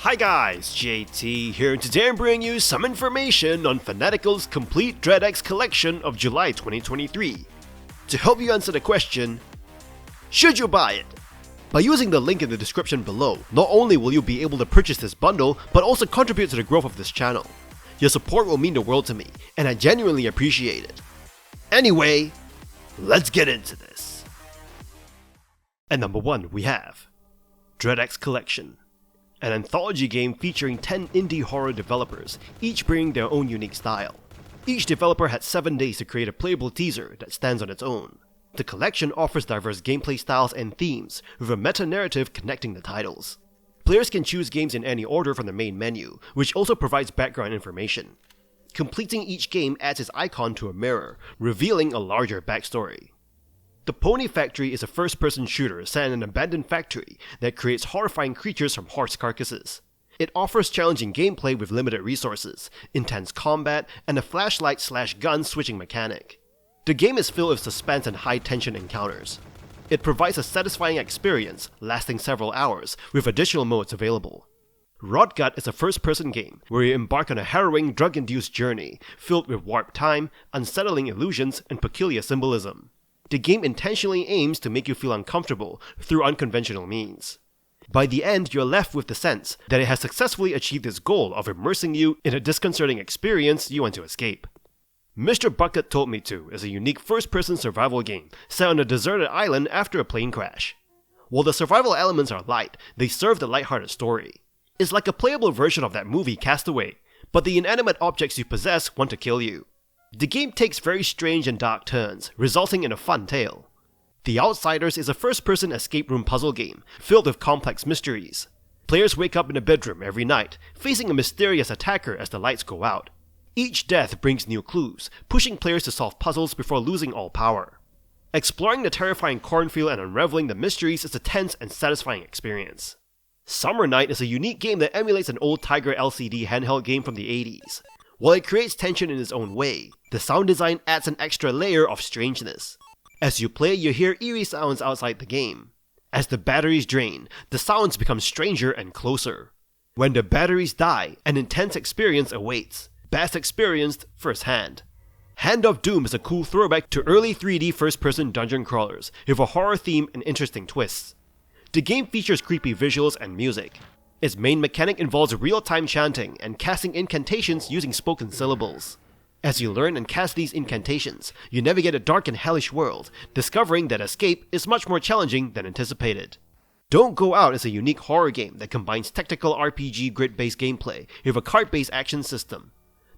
Hi guys, JT here, and today I'm bringing you some information on Fanatical's complete DreadX collection of July 2023. To help you answer the question, should you buy it? By using the link in the description below, not only will you be able to purchase this bundle, but also contribute to the growth of this channel. Your support will mean the world to me, and I genuinely appreciate it. Anyway, let's get into this. At number 1 we have DreadX Collection, an anthology game featuring 10 indie horror developers, each bringing their own unique style. Each developer had 7 days to create a playable teaser that stands on its own. The collection offers diverse gameplay styles and themes, with a meta-narrative connecting the titles. Players can choose games in any order from the main menu, which also provides background information. Completing each game adds its icon to a mirror, revealing a larger backstory. The Pony Factory is a first-person shooter set in an abandoned factory that creates horrifying creatures from horse carcasses. It offers challenging gameplay with limited resources, intense combat, and a flashlight/gun switching mechanic. The game is filled with suspense and high-tension encounters. It provides a satisfying experience, lasting several hours, with additional modes available. Rotgut is a first-person game where you embark on a harrowing drug-induced journey, filled with warped time, unsettling illusions, and peculiar symbolism. The game intentionally aims to make you feel uncomfortable through unconventional means. By the end, you're left with the sense that it has successfully achieved its goal of immersing you in a disconcerting experience you want to escape. Mr. Bucket Told Me To is a unique first-person survival game set on a deserted island after a plane crash. While the survival elements are light, they serve the lighthearted story. It's like a playable version of that movie Castaway, but the inanimate objects you possess want to kill you. The game takes very strange and dark turns, resulting in a fun tale. The Outsiders is a first-person escape room puzzle game, filled with complex mysteries. Players wake up in a bedroom every night, facing a mysterious attacker as the lights go out. Each death brings new clues, pushing players to solve puzzles before losing all power. Exploring the terrifying cornfield and unraveling the mysteries is a tense and satisfying experience. Summer Night is a unique game that emulates an old Tiger LCD handheld game from the 80s. While it creates tension in its own way, the sound design adds an extra layer of strangeness. As you play, you hear eerie sounds outside the game. As the batteries drain, the sounds become stranger and closer. When the batteries die, an intense experience awaits, best experienced firsthand. Hand of Doom is a cool throwback to early 3D first-person dungeon crawlers, with a horror theme and interesting twists. The game features creepy visuals and music. Its main mechanic involves real-time chanting and casting incantations using spoken syllables. As you learn and cast these incantations, you navigate a dark and hellish world, discovering that escape is much more challenging than anticipated. Don't Go Out is a unique horror game that combines tactical RPG grid-based gameplay with a card-based action system.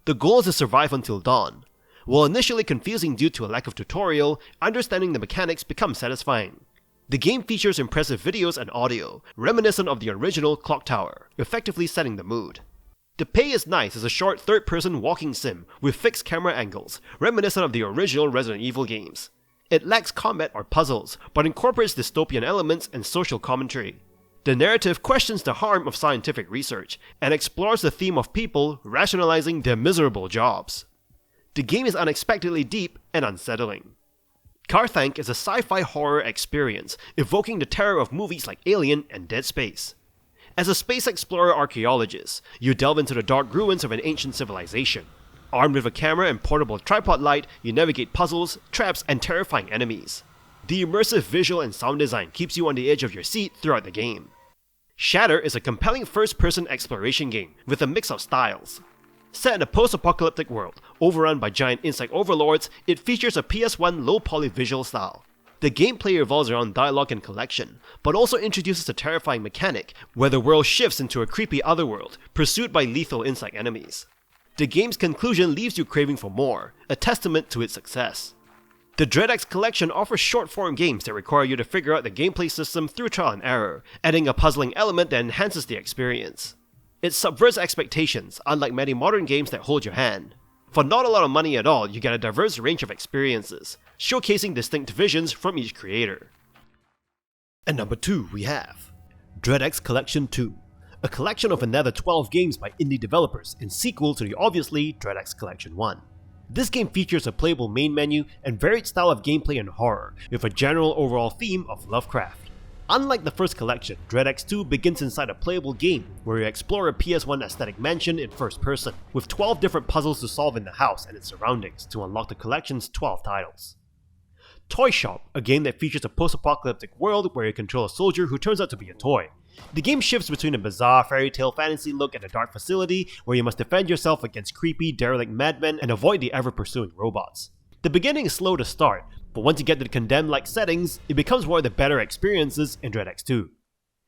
The goal is to survive until dawn. While initially confusing due to a lack of tutorial, understanding the mechanics becomes satisfying. The game features impressive videos and audio, reminiscent of the original Clock Tower, effectively setting the mood. The Pay Is Nice is a short third-person walking sim with fixed camera angles, reminiscent of the original Resident Evil games. It lacks combat or puzzles, but incorporates dystopian elements and social commentary. The narrative questions the harm of scientific research, and explores the theme of people rationalizing their miserable jobs. The game is unexpectedly deep and unsettling. Carthank is a sci-fi horror experience, evoking the terror of movies like Alien and Dead Space. As a space explorer archaeologist, you delve into the dark ruins of an ancient civilization. Armed with a camera and portable tripod light, you navigate puzzles, traps, and terrifying enemies. The immersive visual and sound design keeps you on the edge of your seat throughout the game. Shatter is a compelling first-person exploration game with a mix of styles. Set in a post-apocalyptic world, overrun by giant insect overlords, it features a PS1 low-poly visual style. The gameplay revolves around dialogue and collection, but also introduces a terrifying mechanic where the world shifts into a creepy otherworld, pursued by lethal insect enemies. The game's conclusion leaves you craving for more, a testament to its success. The DreadX collection offers short-form games that require you to figure out the gameplay system through trial and error, adding a puzzling element that enhances the experience. It subverts expectations, unlike many modern games that hold your hand. For not a lot of money at all, you get a diverse range of experiences, showcasing distinct visions from each creator. At number 2 we have DreadX Collection 2, a collection of another 12 games by indie developers and sequel to the obviously DreadX Collection 1. This game features a playable main menu and varied style of gameplay and horror, with a general overall theme of Lovecraft. Unlike the first collection, Dread X2 begins inside a playable game where you explore a PS1 aesthetic mansion in first person, with 12 different puzzles to solve in the house and its surroundings to unlock the collection's 12 titles. Toy Shop, a game that features a post-apocalyptic world where you control a soldier who turns out to be a toy. The game shifts between a bizarre fairy tale fantasy look and a dark facility where you must defend yourself against creepy, derelict madmen and avoid the ever-pursuing robots. The beginning is slow to start, but once you get to the Condemned-like settings, it becomes one of the better experiences in Dread X2.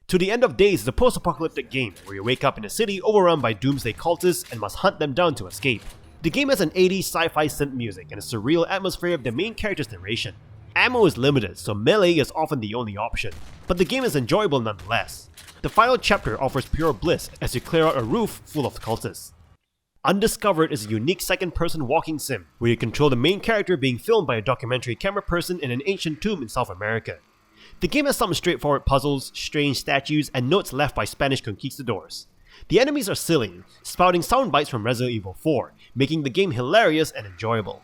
To the End of Days is a post-apocalyptic game where you wake up in a city overrun by doomsday cultists and must hunt them down to escape. The game has an 80s sci-fi synth music and a surreal atmosphere of the main character's narration. Ammo is limited, so melee is often the only option, but the game is enjoyable nonetheless. The final chapter offers pure bliss as you clear out a roof full of cultists. Undiscovered is a unique second-person walking sim, where you control the main character being filmed by a documentary camera person in an ancient tomb in South America. The game has some straightforward puzzles, strange statues, and notes left by Spanish conquistadors. The enemies are silly, spouting sound bites from Resident Evil 4, making the game hilarious and enjoyable.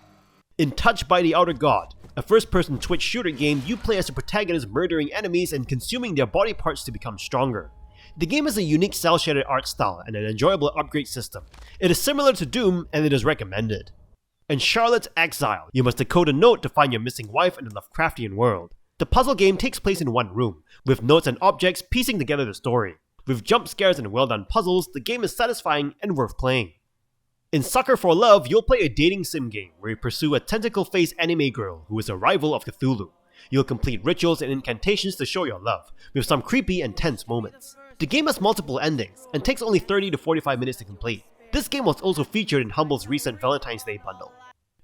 In Touched by the Outer God, a first-person Twitch shooter game, you play as the protagonist murdering enemies and consuming their body parts to become stronger. The game has a unique cel-shaded art style and an enjoyable upgrade system. It is similar to Doom and it is recommended. In Charlotte's Exile, you must decode a note to find your missing wife in the Lovecraftian world. The puzzle game takes place in one room, with notes and objects piecing together the story. With jump scares and well-done puzzles, the game is satisfying and worth playing. In Sucker for Love, you'll play a dating sim game where you pursue a tentacle-faced anime girl who is a rival of Cthulhu. You'll complete rituals and incantations to show your love, with some creepy and tense moments. The game has multiple endings, and takes only 30 to 45 minutes to complete. This game was also featured in Humble's recent Valentine's Day bundle.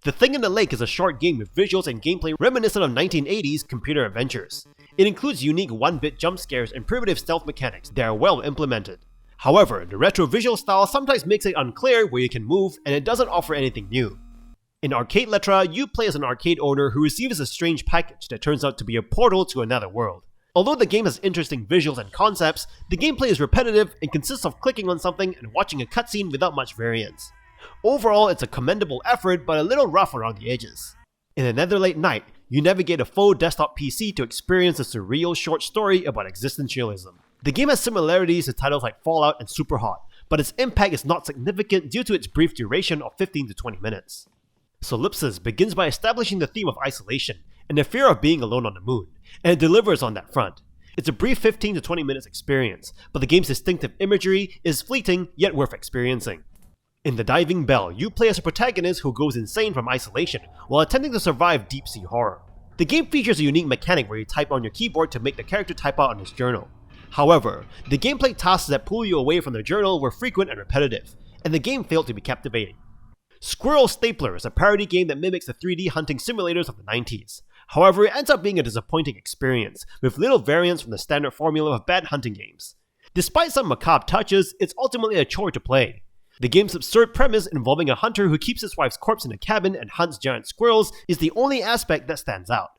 The Thing in the Lake is a short game with visuals and gameplay reminiscent of 1980s computer adventures. It includes unique 1-bit jump scares and primitive stealth mechanics that are well implemented. However, the retro visual style sometimes makes it unclear where you can move, and it doesn't offer anything new. In Arcade Letra, you play as an arcade owner who receives a strange package that turns out to be a portal to another world. Although the game has interesting visuals and concepts, the gameplay is repetitive and consists of clicking on something and watching a cutscene without much variance. Overall, it's a commendable effort, but a little rough around the edges. In Another Late Night, you navigate a faux desktop PC to experience a surreal short story about existentialism. The game has similarities to titles like Fallout and Superhot, but its impact is not significant due to its brief duration of 15 to 20 minutes. Solipsis begins by establishing the theme of isolation and the fear of being alone on the moon, and it delivers on that front. It's a brief 15 to 20 minutes experience, but the game's distinctive imagery is fleeting yet worth experiencing. In The Diving Bell, you play as a protagonist who goes insane from isolation while attempting to survive deep-sea horror. The game features a unique mechanic where you type on your keyboard to make the character type out on his journal. However, the gameplay tasks that pull you away from the journal were frequent and repetitive, and the game failed to be captivating. Squirrel Stapler is a parody game that mimics the 3D hunting simulators of the 90s. However, it ends up being a disappointing experience, with little variance from the standard formula of bad hunting games. Despite some macabre touches, it's ultimately a chore to play. The game's absurd premise involving a hunter who keeps his wife's corpse in a cabin and hunts giant squirrels is the only aspect that stands out.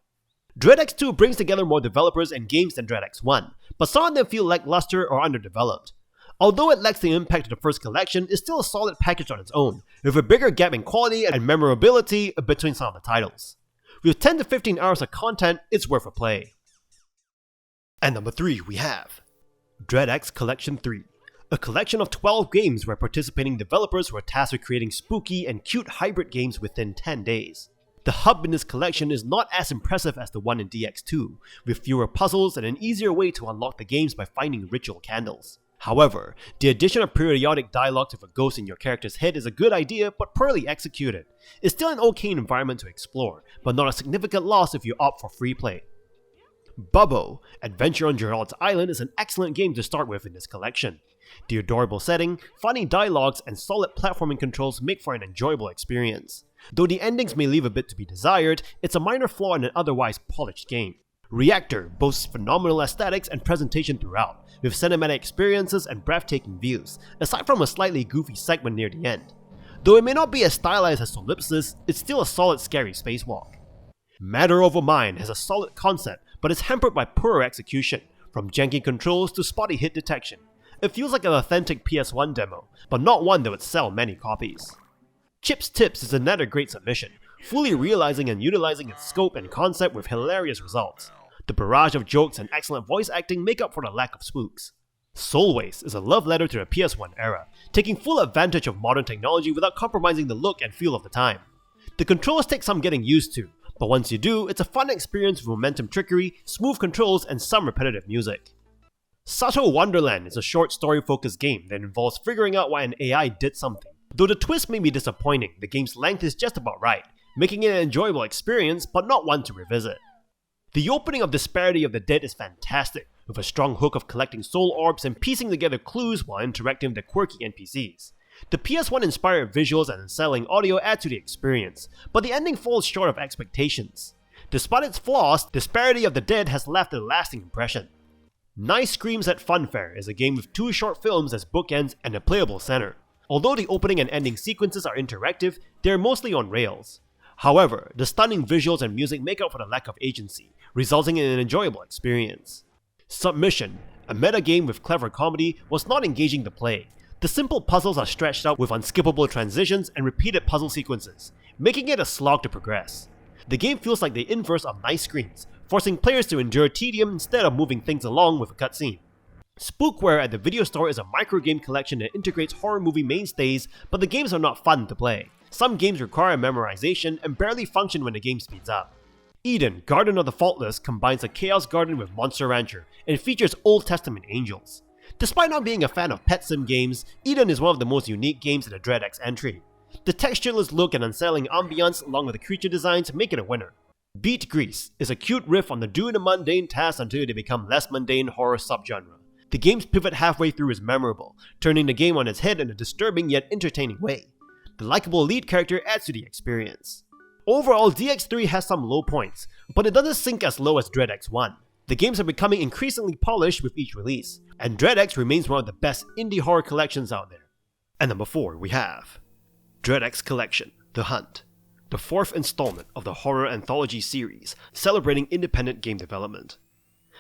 Dread X2 brings together more developers and games than Dread X1, but some of them feel lackluster or underdeveloped. Although it lacks the impact of the first collection, it's still a solid package on its own, with a bigger gap in quality and memorability between some of the titles. With 10 to 15 hours of content, it's worth a play. And number 3 we have Dread X Collection 3, a collection of 12 games where participating developers were tasked with creating spooky and cute hybrid games within 10 days. The hub in this collection is not as impressive as the one in DX2, with fewer puzzles and an easier way to unlock the games by finding ritual candles. However, the addition of periodic dialogue with a ghost in your character's head is a good idea but poorly executed. It's still an okay environment to explore, but not a significant loss if you opt for free play. Bubbo, Adventure on Gerald's Island is an excellent game to start with in this collection. The adorable setting, funny dialogues, and solid platforming controls make for an enjoyable experience. Though the endings may leave a bit to be desired, it's a minor flaw in an otherwise polished game. Reactor boasts phenomenal aesthetics and presentation throughout, with cinematic experiences and breathtaking views, aside from a slightly goofy segment near the end. Though it may not be as stylized as Solipsis, it's still a solid scary spacewalk. Matter Over Mind has a solid concept, but is hampered by poor execution, from janky controls to spotty hit detection. It feels like an authentic PS1 demo, but not one that would sell many copies. Chips Tips is another great submission, fully realizing and utilizing its scope and concept with hilarious results. The barrage of jokes and excellent voice acting make up for the lack of spooks. Soul Waste is a love letter to the PS1 era, taking full advantage of modern technology without compromising the look and feel of the time. The controls take some getting used to, but once you do, it's a fun experience with momentum trickery, smooth controls, and some repetitive music. Subtle Wonderland is a short story-focused game that involves figuring out why an AI did something. Though the twist may be disappointing, the game's length is just about right, making it an enjoyable experience but not one to revisit. The opening of Disparity of the Dead is fantastic, with a strong hook of collecting soul orbs and piecing together clues while interacting with the quirky NPCs. The PS1-inspired visuals and unsettling audio add to the experience, but the ending falls short of expectations. Despite its flaws, Disparity of the Dead has left a lasting impression. Nice Screams at Funfair is a game with 2 short films as bookends and a playable center. Although the opening and ending sequences are interactive, they are mostly on rails. However, the stunning visuals and music make up for the lack of agency, resulting in an enjoyable experience. Submission, a meta game with clever comedy, was not engaging to play. The simple puzzles are stretched out with unskippable transitions and repeated puzzle sequences, making it a slog to progress. The game feels like the inverse of Nice Screams, forcing players to endure tedium instead of moving things along with a cutscene. Spookware at the Video Store is a microgame collection that integrates horror movie mainstays, but the games are not fun to play. Some games require memorization and barely function when the game speeds up. Eden, Garden of the Faultless combines a Chaos Garden with Monster Rancher and features Old Testament angels. Despite not being a fan of pet sim games, Eden is one of the most unique games in the DreadX entry. The textureless look and unsettling ambiance along with the creature designs make it a winner. Beat Grease is a cute riff on the do the mundane tasks until they become less mundane horror subgenre. The game's pivot halfway through is memorable, turning the game on its head in a disturbing yet entertaining way. The likable lead character adds to the experience. Overall, DX3 has some low points, but it doesn't sink as low as DreadX1. The games are becoming increasingly polished with each release, and DreadX remains one of the best indie horror collections out there. And number 4, we have DreadX Collection: The Hunt, the 4th installment of the horror anthology series celebrating independent game development.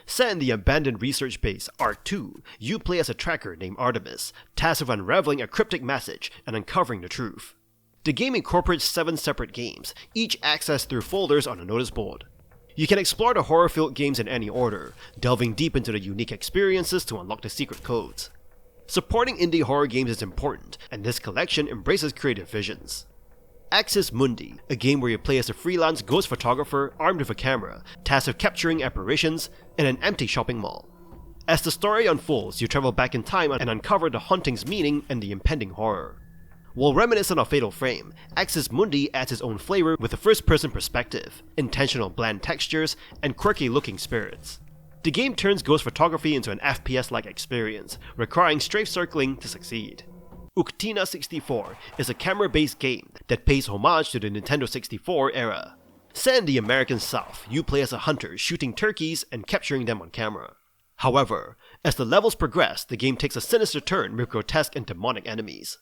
Set in the abandoned research base ARC-2, you play as a tracker named Artemis, tasked with unraveling a cryptic message and uncovering the truth. The game incorporates 7 separate games, each accessed through folders on a notice board. You can explore the horror-filled games in any order, delving deep into the unique experiences to unlock the secret codes. Supporting indie horror games is important, and this collection embraces creative visions. Axis Mundi, a game where you play as a freelance ghost photographer armed with a camera, tasked with capturing apparitions in an empty shopping mall. As the story unfolds, you travel back in time and uncover the haunting's meaning and the impending horror. While reminiscent of Fatal Frame, Axis Mundi adds its own flavor with a first-person perspective, intentional bland textures, and quirky-looking spirits. The game turns ghost photography into an FPS-like experience, requiring strafe circling to succeed. Uktina 64 is a camera-based game that pays homage to the Nintendo 64 era. Set in the American South, you play as a hunter shooting turkeys and capturing them on camera. However, as the levels progress, the game takes a sinister turn with grotesque and demonic enemies.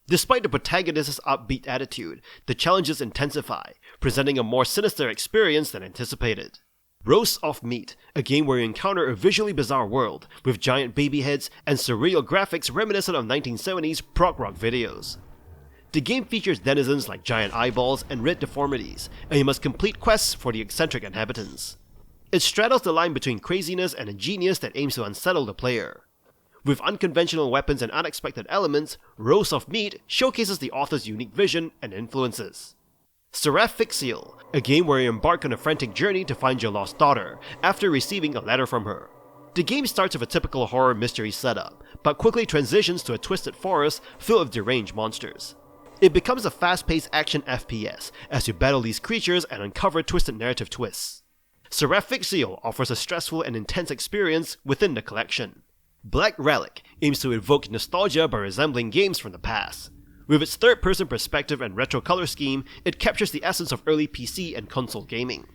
Despite the protagonist's upbeat attitude, the challenges intensify, presenting a more sinister experience than anticipated. Roast of Meat, a game where you encounter a visually bizarre world, with giant baby heads and surreal graphics reminiscent of 1970s prog rock videos. The game features denizens like giant eyeballs and red deformities, and you must complete quests for the eccentric inhabitants. It straddles the line between craziness and a genius that aims to unsettle the player. With unconventional weapons and unexpected elements, Roast of Meat showcases the author's unique vision and influences. Seraphic Seal, a game where you embark on a frantic journey to find your lost daughter after receiving a letter from her. The game starts with a typical horror mystery setup, but quickly transitions to a twisted forest filled with deranged monsters. It becomes a fast-paced action FPS as you battle these creatures and uncover twisted narrative twists. Seraphic Seal offers a stressful and intense experience within the collection. Black Relic aims to evoke nostalgia by resembling games from the past. With its third-person perspective and retro color scheme, it captures the essence of early PC and console gaming.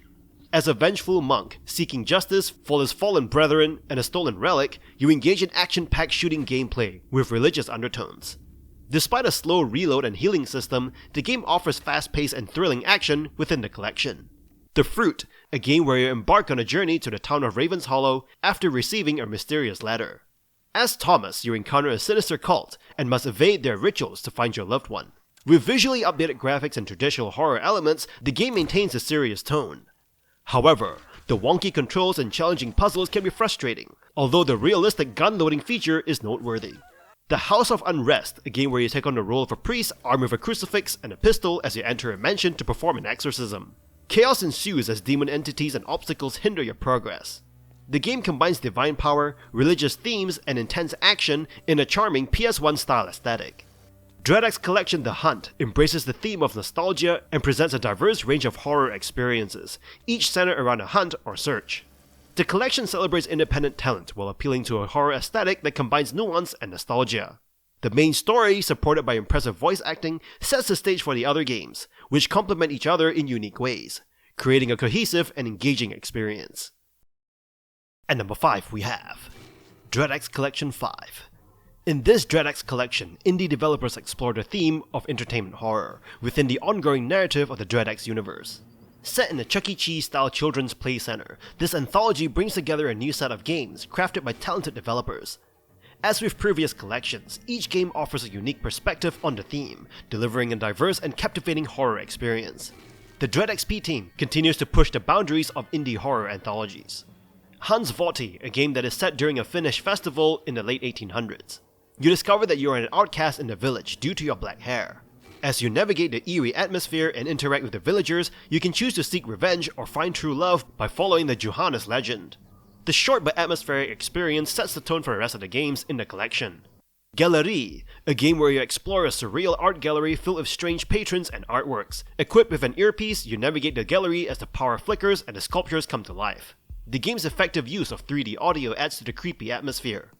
As a vengeful monk seeking justice for his fallen brethren and a stolen relic, you engage in action-packed shooting gameplay with religious undertones. Despite a slow reload and healing system, the game offers fast-paced and thrilling action within the collection. The Fruit, a game where you embark on a journey to the town of Raven's Hollow after receiving a mysterious letter. As Thomas, you encounter a sinister cult and must evade their rituals to find your loved one. With visually updated graphics and traditional horror elements, the game maintains a serious tone. However, The wonky controls and challenging puzzles can be frustrating, although the realistic gun loading feature is noteworthy. The House of Unrest, a game where you take on the role of a priest armed with a crucifix and a pistol as you enter a mansion to perform an exorcism. Chaos ensues as demon entities and obstacles hinder your progress. The game combines divine power, religious themes, and intense action in a charming PS1 style aesthetic. DreadX Collection The Hunt embraces the theme of nostalgia and presents a diverse range of horror experiences, each centered around a hunt or search. The collection celebrates independent talent while appealing to a horror aesthetic that combines nuance and nostalgia. The main story, supported by impressive voice acting, sets the stage for the other games, which complement each other in unique ways, creating a cohesive and engaging experience. And number 5 we have DreadX Collection 5. In this DreadX collection, indie developers explore the theme of entertainment horror within the ongoing narrative of the DreadX universe. Set in a Chuck E. Cheese-style children's play center, this anthology brings together a new set of games crafted by talented developers. As with previous collections, each game offers a unique perspective on the theme, delivering a diverse and captivating horror experience. The DreadXP team continues to push the boundaries of indie horror anthologies. Hans Votti, a game that is set during a Finnish festival in the late 1800s. You discover that you are an outcast in the village due to your black hair. As you navigate the eerie atmosphere and interact with the villagers, you can choose to seek revenge or find true love by following the Johannes legend. The short but atmospheric experience sets the tone for the rest of the games in the collection. Galerie, a game where you explore a surreal art gallery filled with strange patrons and artworks. Equipped with an earpiece, you navigate the gallery as the power flickers and the sculptures come to life. The game's effective use of 3D audio adds to the creepy atmosphere.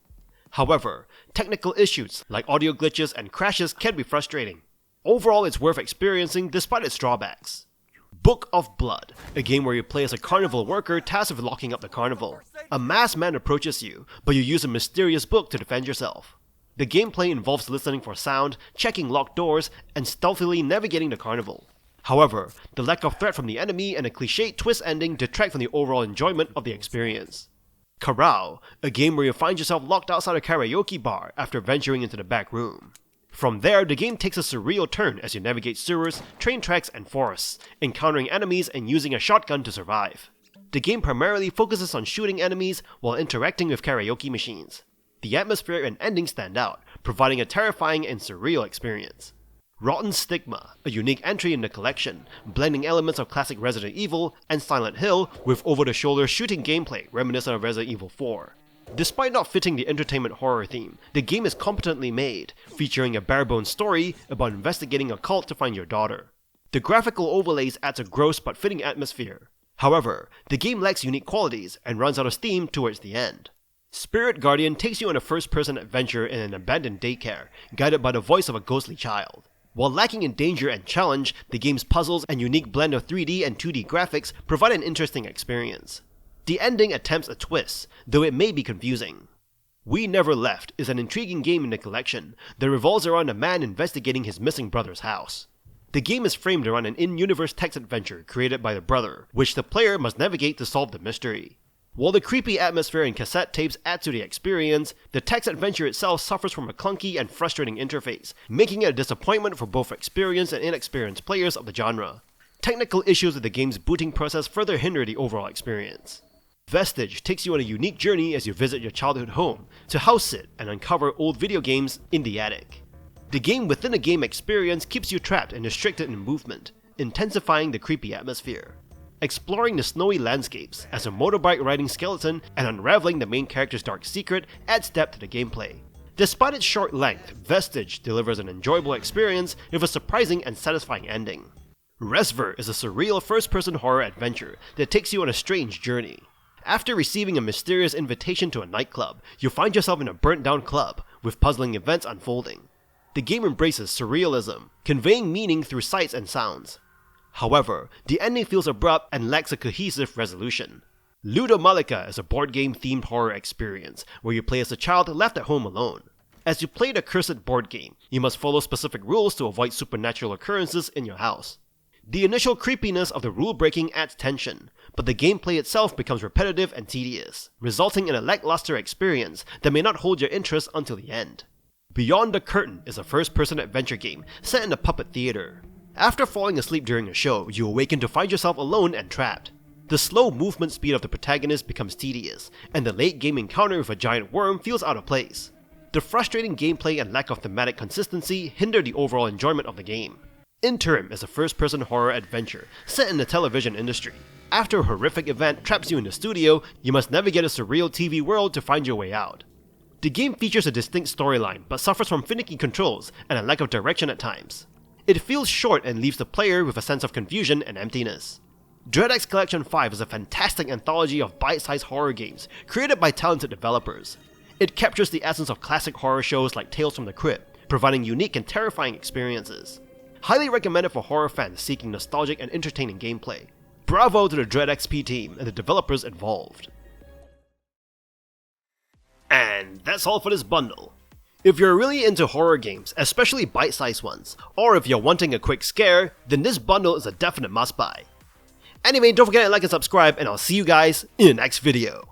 However, technical issues like audio glitches and crashes can be frustrating. Overall, it's worth experiencing despite its drawbacks. Book of Blood, a game where you play as a carnival worker tasked with locking up the carnival. A masked man approaches you, but you use a mysterious book to defend yourself. The gameplay involves listening for sound, checking locked doors, and stealthily navigating the carnival. However, the lack of threat from the enemy and a cliched twist ending detract from the overall enjoyment of the experience. Karao, a game where you find yourself locked outside a karaoke bar after venturing into the back room. From there, the game takes a surreal turn as you navigate sewers, train tracks, and forests, encountering enemies and using a shotgun to survive. The game primarily focuses on shooting enemies while interacting with karaoke machines. The atmosphere and ending stand out, providing a terrifying and surreal experience. Rotten Stigma, a unique entry in the collection, blending elements of classic Resident Evil and Silent Hill with over-the-shoulder shooting gameplay reminiscent of Resident Evil 4. Despite not fitting the entertainment horror theme, the game is competently made, featuring a bare-bones story about investigating a cult to find your daughter. The graphical overlays adds a gross but fitting atmosphere. However, the game lacks unique qualities and runs out of steam towards the end. Spirit Guardian takes you on a first-person adventure in an abandoned daycare, guided by the voice of a ghostly child. While lacking in danger and challenge, the game's puzzles and unique blend of 3D and 2D graphics provide an interesting experience. The ending attempts a twist, though it may be confusing. We Never Left is an intriguing game in the collection that revolves around a man investigating his missing brother's house. The game is framed around an in-universe text adventure created by the brother, which the player must navigate to solve the mystery. While the creepy atmosphere and cassette tapes add to the experience, the text adventure itself suffers from a clunky and frustrating interface, making it a disappointment for both experienced and inexperienced players of the genre. Technical issues with the game's booting process further hinder the overall experience. Vestige takes you on a unique journey as you visit your childhood home to house sit and uncover old video games in the attic. The game within a game experience keeps you trapped and restricted in movement, intensifying the creepy atmosphere. Exploring the snowy landscapes as a motorbike riding skeleton and unraveling the main character's dark secret adds depth to the gameplay. Despite its short length, Vestige delivers an enjoyable experience with a surprising and satisfying ending. Resver is a surreal first-person horror adventure that takes you on a strange journey. After receiving a mysterious invitation to a nightclub, you find yourself in a burnt-down club, with puzzling events unfolding. The game embraces surrealism, conveying meaning through sights and sounds. However, the ending feels abrupt and lacks a cohesive resolution. Ludo Malika is a board game-themed horror experience where you play as a child left at home alone. As you play the cursed board game, you must follow specific rules to avoid supernatural occurrences in your house. The initial creepiness of the rule-breaking adds tension, but the gameplay itself becomes repetitive and tedious, resulting in a lackluster experience that may not hold your interest until the end. Beyond the Curtain is a first-person adventure game set in a puppet theater. After falling asleep during a show, you awaken to find yourself alone and trapped. The slow movement speed of the protagonist becomes tedious, and the late game encounter with a giant worm feels out of place. The frustrating gameplay and lack of thematic consistency hinder the overall enjoyment of the game. Interim is a first-person horror adventure set in the television industry. After a horrific event traps you in the studio, you must navigate a surreal TV world to find your way out. The game features a distinct storyline, but suffers from finicky controls and a lack of direction at times. It feels short and leaves the player with a sense of confusion and emptiness. DreadX Collection 5 is a fantastic anthology of bite-sized horror games created by talented developers. It captures the essence of classic horror shows like Tales from the Crypt, providing unique and terrifying experiences. Highly recommended for horror fans seeking nostalgic and entertaining gameplay. Bravo to the DreadXP team and the developers involved. And that's all for this bundle. If you're really into horror games, especially bite-sized ones, or if you're wanting a quick scare, then this bundle is a definite must-buy. Anyway, don't forget to like and subscribe, and I'll see you guys in the next video.